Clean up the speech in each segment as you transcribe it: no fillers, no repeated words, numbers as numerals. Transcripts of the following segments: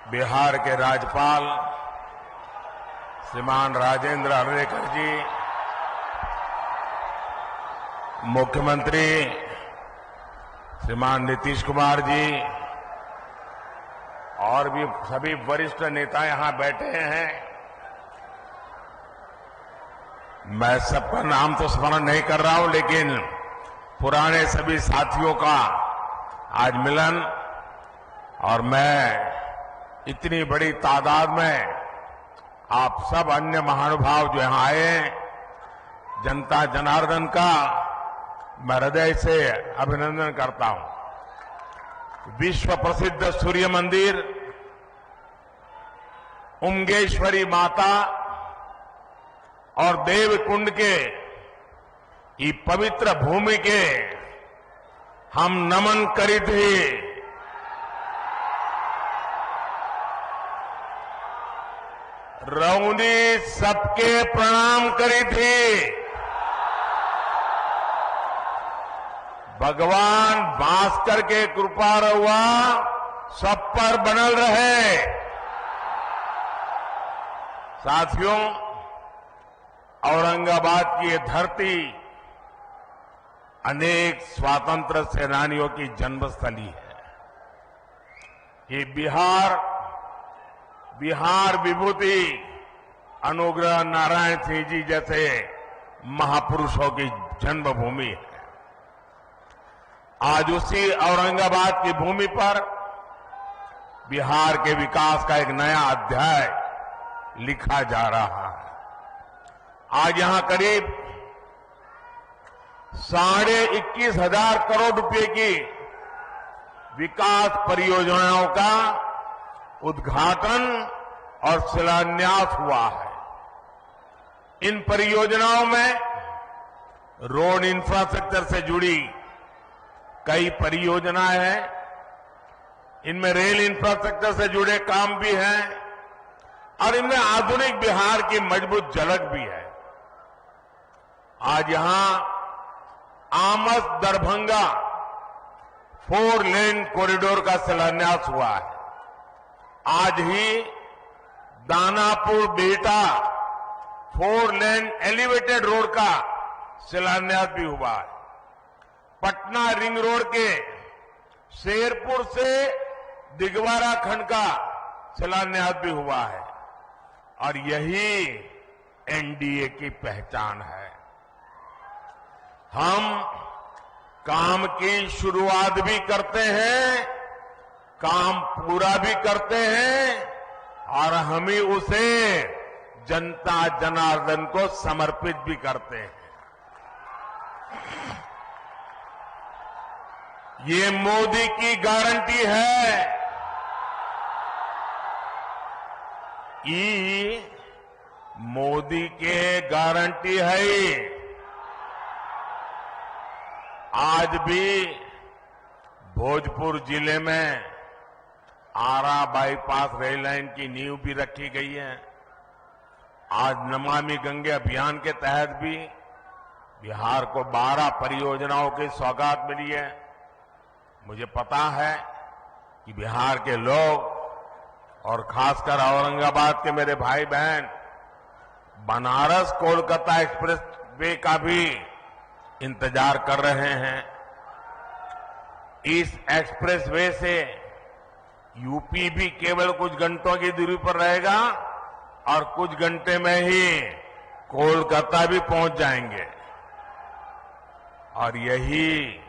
बिहार के राज्यपाल श्रीमान राजेंद्र अर्लेकर जी, मुख्यमंत्री श्रीमान नीतीश कुमार जी और भी सभी वरिष्ठ नेता यहां बैठे हैं। मैं सबका नाम तो स्मरण नहीं कर रहा हूं, लेकिन पुराने सभी साथियों का आज मिलन, और मैं इतनी बड़ी तादाद में आप सब अन्य महानुभाव जो यहां आए, जनता जनार्दन का मैं हृदय से अभिनंदन करता हूं। विश्व प्रसिद्ध सूर्य मंदिर, उमगेश्वरी माता और देवकुंड के ये पवित्र भूमि के हम नमन करी थी। रौनी सबके प्रणाम करी थी। भगवान भास्कर के कृपा रहुआ सब पर बनल रहे। साथियों, औरंगाबाद की ये धरती अनेक स्वातंत्र सेनानियों की जन्मस्थली है। ये बिहार विभूति अनुग्रह नारायण सिंह जी जैसे महापुरुषों की जन्मभूमि है। आज उसी औरंगाबाद की भूमि पर बिहार के विकास का एक नया अध्याय लिखा जा रहा है। आज यहां करीब 21,500 करोड़ रुपए की विकास परियोजनाओं का उद्घाटन और शिलान्यास हुआ है। इन परियोजनाओं में रोड इंफ्रास्ट्रक्चर से जुड़ी कई परियोजनाएं हैं। इनमें रेल इंफ्रास्ट्रक्चर से जुड़े काम भी हैं और इनमें आधुनिक बिहार की मजबूत झलक भी है। आज यहां आमस दरभंगा 4 लेन कॉरिडोर का शिलान्यास हुआ है। आज ही Danapur Bihta 4 lane elevated road का शिलान्यास भी हुआ है। पटना रिंग रोड के शेरपुर से दिगवारा खंड का शिलान्यास भी हुआ है। और यही एनडीए की पहचान है। हम काम की शुरुआत भी करते हैं, काम पूरा भी करते हैं और हम ही उसे जनता जनार्दन को समर्पित भी करते हैं। ये मोदी की गारंटी है। ये मोदी के गारंटी है। आज भी भोजपुर जिले में आरा बाईपास रेल लाइन की नींव भी रखी गई है। आज नमामि गंगे अभियान के तहत भी बिहार को 12 परियोजनाओं की सौगात मिली है। मुझे पता है कि बिहार के लोग और खासकर औरंगाबाद के मेरे भाई बहन बनारस कोलकाता एक्सप्रेस वे का भी इंतजार कर रहे हैं। इस एक्सप्रेस वे से यूपी भी केवल कुछ घंटों की दूरी पर रहेगा और कुछ घंटे में ही कोलकाता भी पहुंच जाएंगे। और यही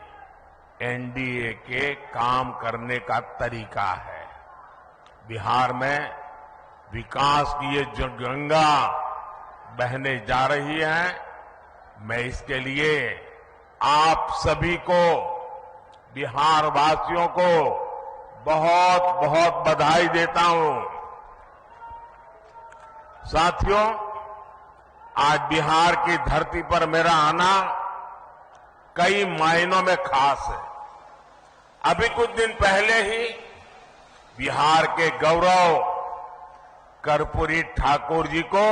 एनडीए के काम करने का तरीका है। बिहार में विकास की ये जो गंगा बहने जा रही है, मैं इसके लिए आप सभी को, बिहार वासियों को बहुत बहुत बधाई देता हूं। साथियों, आज बिहार की धरती पर मेरा आना कई मायनों में खास है। अभी कुछ दिन पहले ही बिहार के गौरव कर्पूरी ठाकुर जी को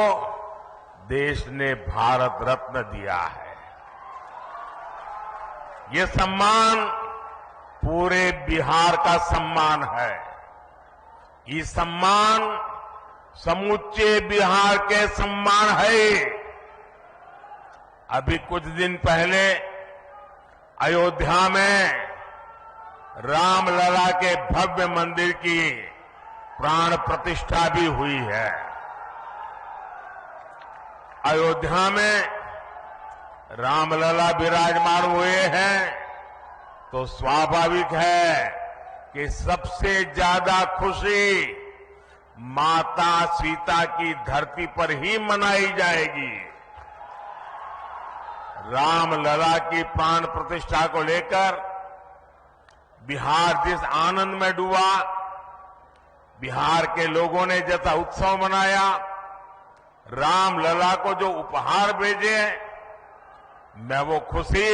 देश ने भारत रत्न दिया है। ये सम्मान पूरे बिहार का सम्मान है। ये सम्मान समूचे बिहार के सम्मान है। अभी कुछ दिन पहले अयोध्या में रामलला के भव्य मंदिर की प्राण प्रतिष्ठा भी हुई है। अयोध्या में रामलला विराजमान हुए हैं तो स्वाभाविक है कि सबसे ज्यादा खुशी माता सीता की धरती पर ही मनाई जाएगी। रामलला की प्राण प्रतिष्ठा को लेकर बिहार जिस आनंद में डूबा, बिहार के लोगों ने जैसा उत्सव मनाया, रामलला को जो उपहार भेजे, मैं वो खुशी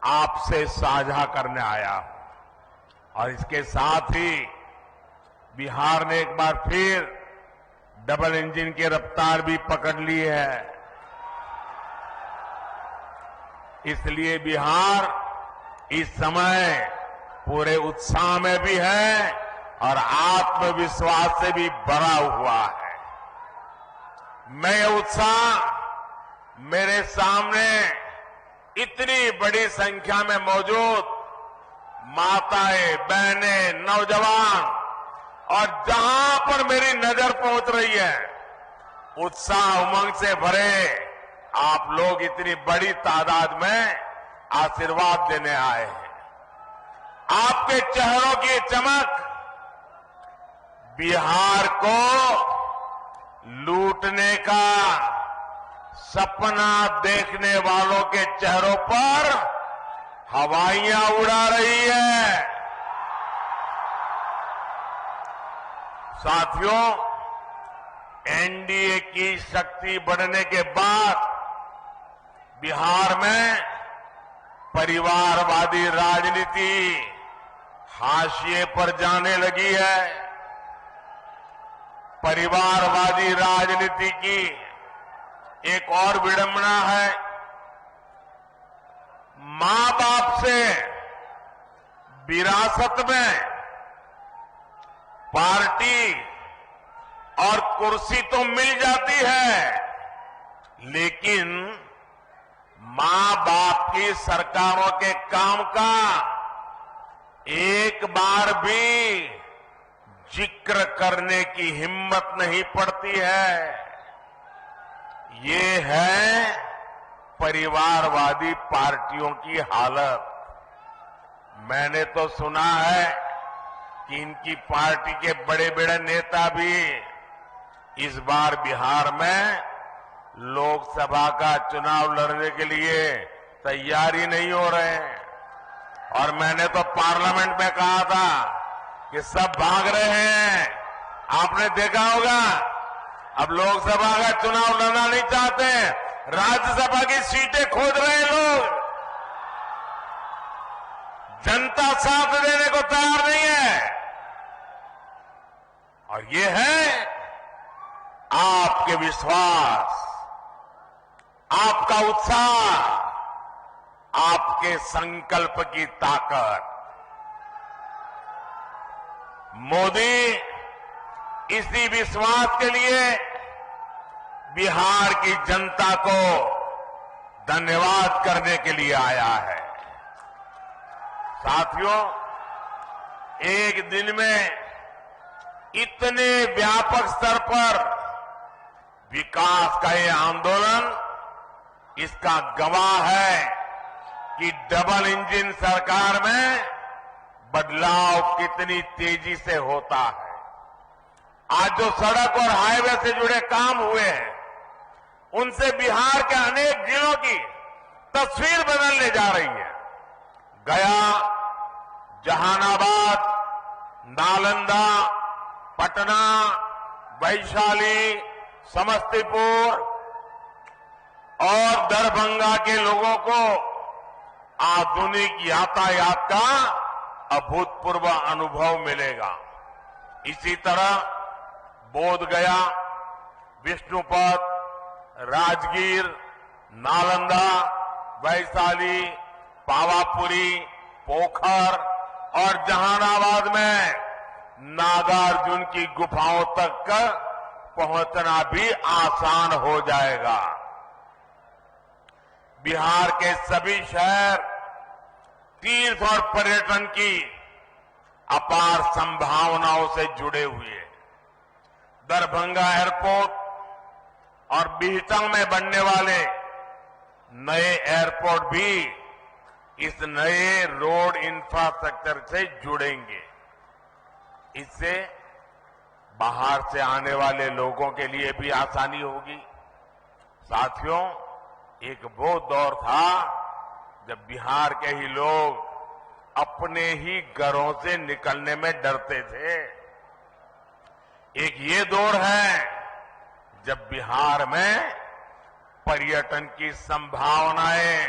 आपसे साझा करने आया हूं। और इसके साथ ही बिहार ने एक बार फिर डबल इंजन की रफ्तार भी पकड़ ली है। इसलिए बिहार इस समय पूरे उत्साह में भी है और आत्मविश्वास से भी भरा हुआ है। मैं ये उत्साह मेरे सामने इतनी बड़ी संख्या में मौजूद माताएं, बहनें, नौजवान और जहां पर मेरी नजर पहुंच रही है, उत्साह उमंग से भरे आप लोग इतनी बड़ी तादाद में आशीर्वाद देने आए हैं। आपके चेहरों की चमक बिहार को लूटने का सपना देखने वालों के चेहरों पर हवाइयां उड़ा रही है। साथियों, एनडीए की शक्ति बढ़ने के बाद बिहार में परिवारवादी राजनीति हाशिए पर जाने लगी है। परिवारवादी राजनीति की एक और विडंबना है, मां बाप से विरासत में पार्टी और कुर्सी तो मिल जाती है, लेकिन मां बाप की सरकारों के काम का एक बार भी जिक्र करने की हिम्मत नहीं पड़ती है। ये है परिवारवादी पार्टियों की हालत। मैंने तो सुना है कि इनकी पार्टी के बड़े बड़े नेता भी इस बार बिहार में लोकसभा का चुनाव लड़ने के लिए तैयारी नहीं हो रहे हैं। और मैंने तो पार्लियामेंट में कहा था कि सब भाग रहे हैं। आपने देखा होगा, अब लोकसभा का चुनाव लड़ना नहीं चाहते, राज्यसभा की सीटें खोज रहे हैं लोग। जनता साथ देने को तैयार नहीं है। और ये है आपके विश्वास, आपका उत्साह, आपके संकल्प की ताकत। मोदी इसी विश्वास के लिए बिहार की जनता को धन्यवाद करने के लिए आया है। साथियों, एक दिन में इतने व्यापक स्तर पर विकास का ये आंदोलन इसका गवाह है कि डबल इंजन सरकार में बदलाव कितनी तेजी से होता है। आज जो सड़क और हाईवे से जुड़े काम हुए हैं, उनसे बिहार के अनेक जिलों की तस्वीर बदलने जा रही है। गया, जहानाबाद, नालंदा, पटना, वैशाली, समस्तीपुर और दरभंगा के लोगों को आधुनिक यातायात का अभूतपूर्व अनुभव मिलेगा। इसी तरह बोधगया, विष्णुपद, राजगीर, नालंदा, वैशाली, पावापुरी, पोखर और जहानाबाद में नागार्जुन की गुफाओं तक पहुंचना भी आसान हो जाएगा। बिहार के सभी शहर तीर्थ और पर्यटन की अपार संभावनाओं से जुड़े हुए हैं। दरभंगा एयरपोर्ट और बिहटा में बनने वाले नए एयरपोर्ट भी इस नए रोड इंफ्रास्ट्रक्चर से जुड़ेंगे। इससे बाहर से आने वाले लोगों के लिए भी आसानी होगी। साथियों, एक वो दौर था जब बिहार के ही लोग अपने ही घरों से निकलने में डरते थे। एक ये दौर है जब बिहार में पर्यटन की संभावनाएं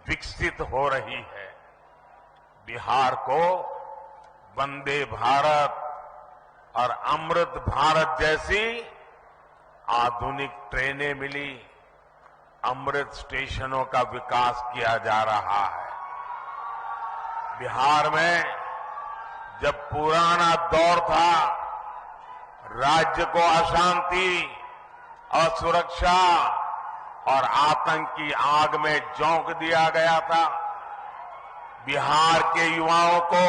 विकसित हो रही है। बिहार को वंदे भारत और अमृत भारत जैसी आधुनिक ट्रेनें मिली। अमृत स्टेशनों का विकास किया जा रहा है। बिहार में जब पुराना दौर था, राज्य को अशांति, असुरक्षा और आतंक की आग में झोंक दिया गया था। बिहार के युवाओं को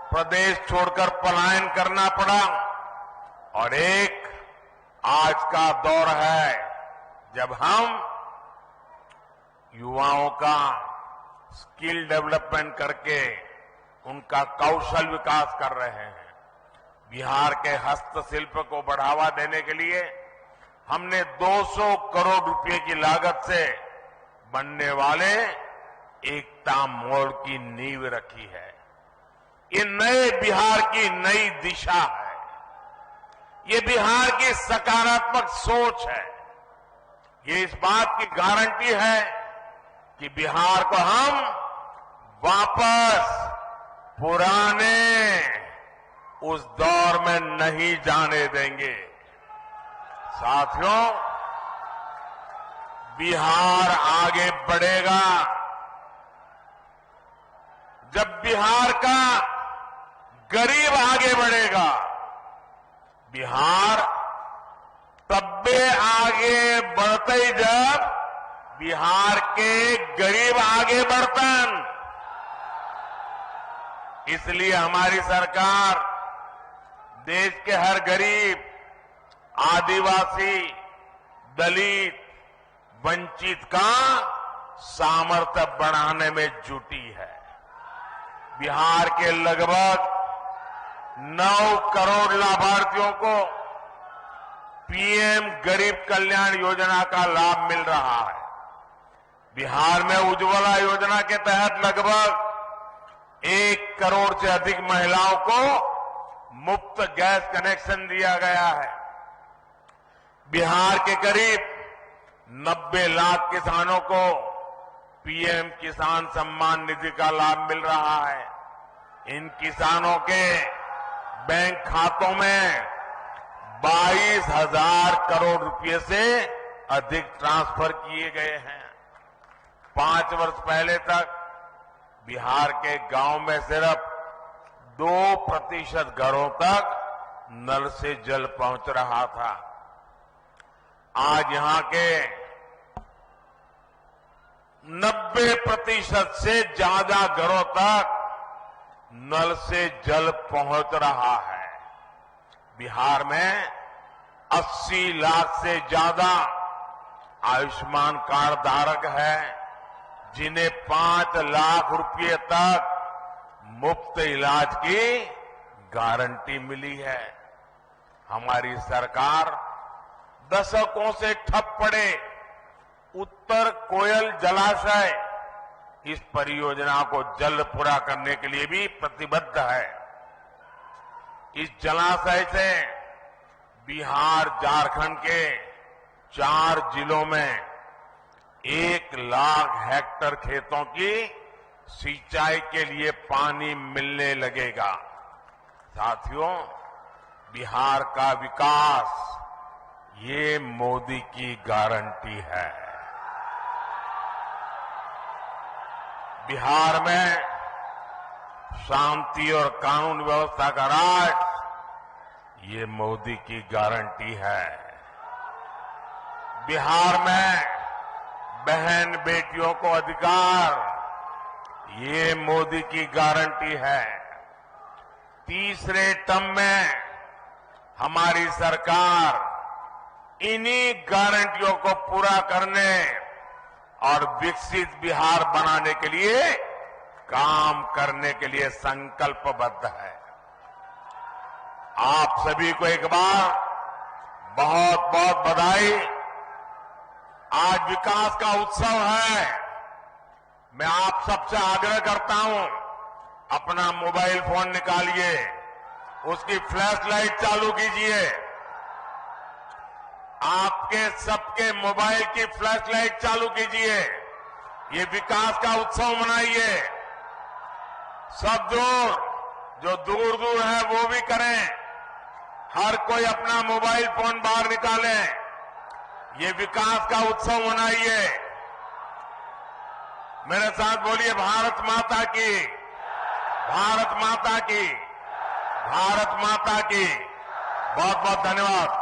प्रदेश छोड़कर पलायन करना पड़ा और एक आज का दौर है जब हम युवाओं का स्किल डेवलपमेंट करके उनका कौशल विकास कर रहे हैं। बिहार के हस्तशिल्प को बढ़ावा देने के लिए हमने 200 करोड़ रुपए की लागत से बनने वाले एकता मॉल की नींव रखी है। ये नए बिहार की नई दिशा है। ये बिहार की सकारात्मक सोच है। ये इस बात की गारंटी है कि बिहार को हम वापस पुराने उस दौर में नहीं जाने देंगे। साथियों, बिहार आगे बढ़ेगा जब बिहार का गरीब आगे बढ़ेगा। बिहार तब्बे आगे बढ़ते ही जब बिहार के गरीब आगे बढ़तन। इसलिए हमारी सरकार देश के हर गरीब, आदिवासी, दलित, वंचित का सामर्थ्य बढ़ाने में जुटी है। बिहार के लगभग 9 करोड़ लाभार्थियों को पीएम गरीब कल्याण योजना का लाभ मिल रहा है। बिहार में उज्ज्वला योजना के तहत लगभग 1 करोड़ से अधिक महिलाओं को मुफ्त गैस कनेक्शन दिया गया है। बिहार के करीब 90 लाख किसानों को पीएम किसान सम्मान निधि का लाभ मिल रहा है। इन किसानों के बैंक खातों में 22,000 करोड़ रुपए से अधिक ट्रांसफर किए गए हैं। 5 वर्ष पहले तक बिहार के गांव में सिर्फ 2% घरों तक नल से जल पहुंच रहा था। आज यहां के 90% से ज्यादा घरों तक नल से जल पहुंच रहा है। बिहार में 80 लाख से ज्यादा आयुष्मान कार्ड धारक है, जिन्हें 5 लाख रुपए तक मुफ्त इलाज की गारंटी मिली है। हमारी सरकार दशकों से ठप पड़े उत्तर कोयल जलाशय इस परियोजना को जल्द पूरा करने के लिए भी प्रतिबद्ध है। इस जलाशय से बिहार, झारखंड के 4 जिलों में 1 लाख हेक्टेयर खेतों की सिंचाई के लिए पानी मिलने लगेगा। साथियों, बिहार का विकास ये मोदी की गारंटी है। बिहार में शांति और कानून व्यवस्था का राज, ये मोदी की गारंटी है। बिहार में बहन बेटियों को अधिकार, ये मोदी की गारंटी है। तीसरे टर्म में हमारी सरकार इन्हीं गारंटियों को पूरा करने और विकसित बिहार बनाने के लिए काम करने के लिए संकल्पबद्ध है। आप सभी को एक बार बहुत बहुत बधाई। आज विकास का उत्सव है। मैं आप सबसे आग्रह करता हूं, अपना मोबाइल फोन निकालिए, उसकी फ्लैश लाइट चालू कीजिए। आपके सबके मोबाइल की फ्लैश लाइट चालू कीजिए। ये विकास का उत्सव मनाइए। सब जो दूर दूर है वो भी करें। हर कोई अपना मोबाइल फोन बाहर निकालें। ये विकास का उत्सव मनाइए। मेरे साथ बोलिए, भारत माता की, भारत माता की, भारत माता की। बहुत बहुत धन्यवाद।